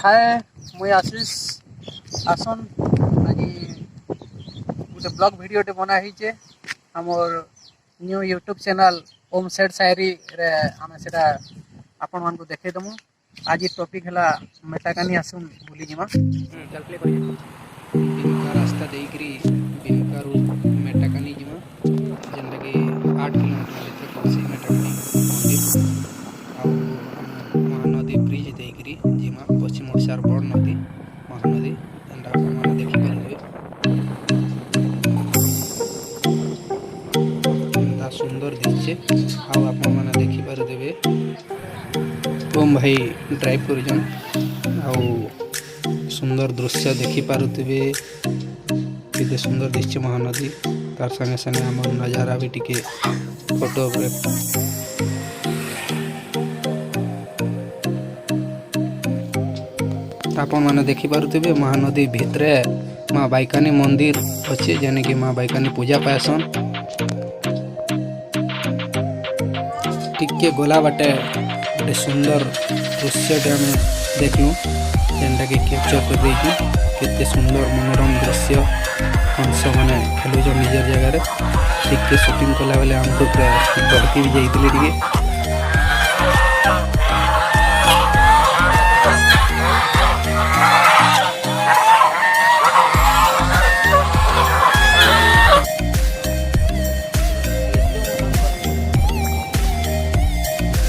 हाय मुई आशीष आसन आज गोटे ब्लॉग वीडियोटे बना है आमर न्यू यूट्यूब चैनल ओम सेड शायरी रे आम से आपण मान देखे दमु। आज टॉपिक है मेटाकानी आसुन बुली जिमा बिनका रास्ता देकरी बिनका रू मेटाकानी जिमा जेनटा कि 8 किलोमीटर लेते पड़सी मेटाकानी मंदिर आउ महानदी ब्रिज देकरी जिमा पश्चिम ओडिशार बड़ नदी महानदी एंटा आपण माने देखि पारिबे। एंता सुंदर दिसछे आउ आपण माने देखि पारिबे। ओम भाई ड्राइव करजन आउ सुंदर दृश्य देखि पारुथिबे केते सुंदर दिसछे महानदी तार संगे संगे हमर नजारा भी टिके फोटो आपण माने देखि पारुथिबे। महानदी भितरे माँ बाइकानी मंदिर अच्छे जेने कि माँ बाइकानी पूजा पायसन। टिके गोला बाटे गोटे सुंदर दृश्यटे आम देखलु जेनटा कि कैप्चर कर देइछु। केते सुंदर मनोरम दृश्य हंस मैंने खेलुछ निजर जगार टिके शूटिंग कला बेले आमको पूरा डरकी भी जाइए टिके।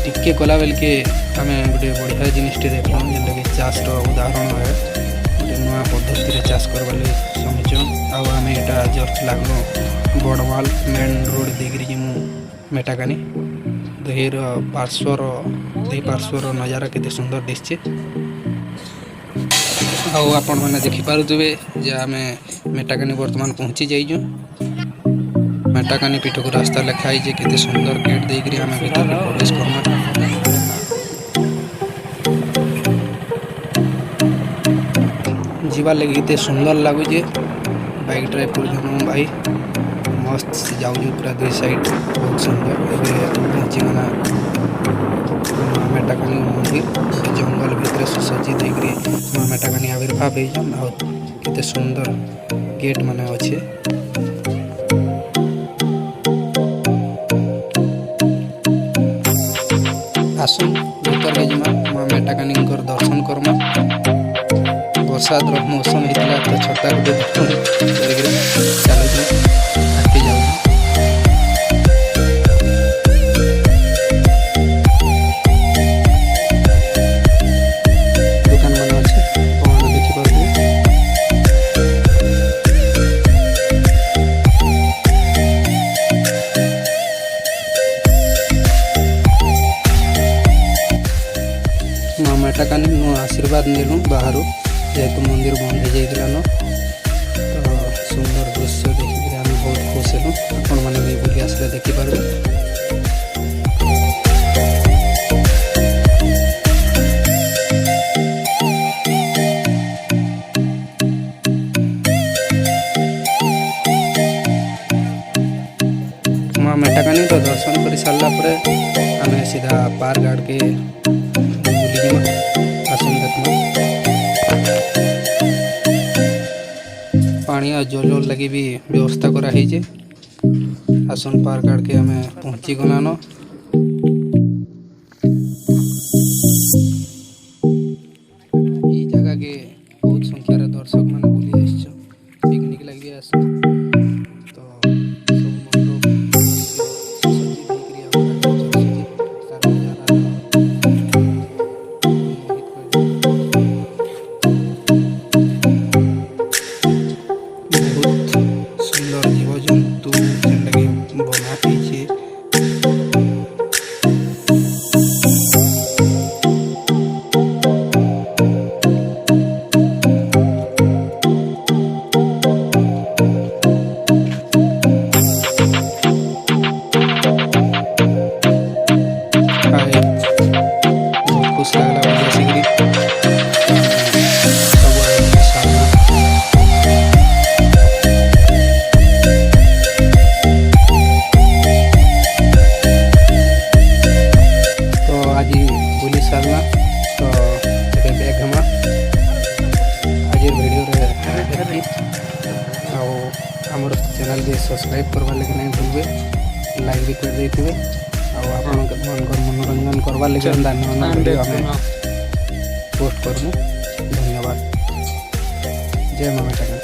टिके कला बेल के आम गोटे बढ़िया जिनटे देखल जेनटा कि चाष उदाहरण है गोटे नुआ पद्धति चाष करवार चाहूँ। आम यहाँ जस्ट लगन बड़वाल मेन रोड देकर जिमु मेटाकानी दुईर पार्श्वर नजारा केते सुंदर दिसछे। आपण मैंने देखिपे जे आम मेटाकानी बर्तमान पहुँची जाइजु। मेटाकानी पीठ को रास्ता लिखाई केते सुंदर गेट देकर आम भीतर प्रवेश करना। जीवार लगे केते सुंदर लगुचे बाइक ड्राइव कर भाई मस्त से जाऊँ पूरा दुई साइड बहुत सुंदर। पहुँचीगला मेटाकानी मंदिर गोटे जंगल भितर सजी देकरी मेटाकानी आविर्भाव होइछन और केते सुंदर गेट माने अच्छे। आसुन भीतर के जिमा माँ मेटाकानी दर्शन करमा। बरसात मौसम होता तो छता गोटे चलू आगे जाऊ। दुकान मान अच्छे देखी पारे माँ मेटाकानी आशीर्वाद नेलु बाहर जेहेतु मंदिर बंद हो जाइलान तो सुंदर दृश्य देखिए आम बहुत खुश हेलु। आपण मैंने भी बुली आसले देखिपारे। माँ मेटाकानी तो दर्शन कर सारा पर आम सीधा पार्क आड़ के बुली आसन देखना। पानी और जल लगी भी व्यवस्था कराई आसन पार्क आड़ के आम पहुँची गलान। जगह के बहुत संख्यार दर्शक मैंने बुली पिकनिक लगे आस तो सुंदर जीव जंतु जेनटा कि बना ଆଉ ଆମର ଚ୍ୟାନେଲ୍କେ ସବସ୍କ୍ରାଇବ୍ କରବାର୍ ଲାଗି ନାଇଁ ଭୁଲବେ, ଲାଇକ୍ ବି କରିଦେଇଥିବେ ଆଉ ଆପଣଙ୍କର ମନୋରଞ୍ଜନ କରବାର୍ ଲାଗି ଏନ୍ତା ନୂଆ ଭିଡ଼ିଓ ଆମେ ପୋଷ୍ଟ କରମୁ। ଧନ୍ୟବାଦ। ଜୟ ମା ଚ୍ୟାନେଲ୍।